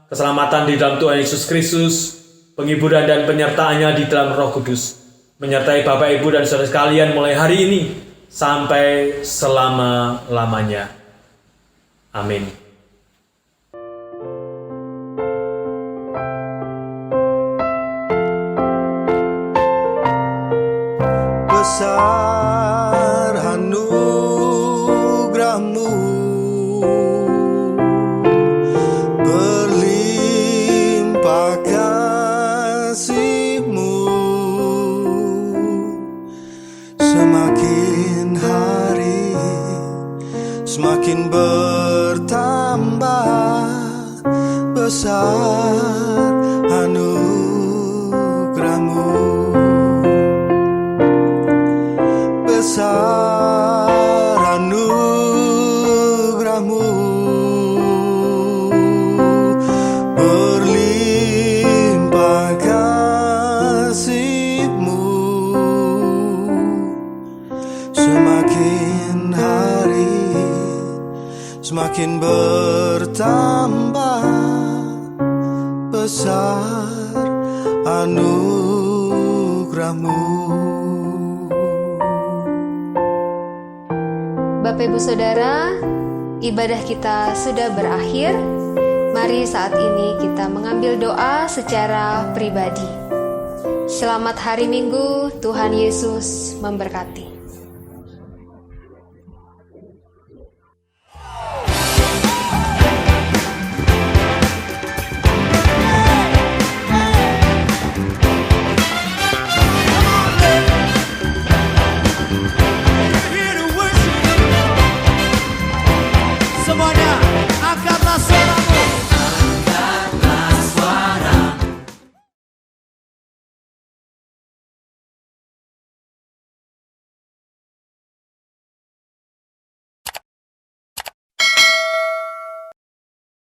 keselamatan di dalam Tuhan Yesus Kristus, penghiburan dan penyertaan-Nya di dalam Roh Kudus, menyertai Bapak Ibu dan saudara sekalian mulai hari ini sampai selama-lamanya. Amin. Besar anugerah-Mu, berlimpah kasih-Mu, semakin hari semakin bertambah. Besar anugerah-Mu, besar anugerah-Mu, berlimpah kasih-Mu, semakin hari semakin bertambah. Besar anugerah-Mu. Bapak Ibu Saudara, ibadah kita sudah berakhir. Mari saat ini kita mengambil doa secara pribadi. Selamat hari Minggu, Tuhan Yesus memberkati.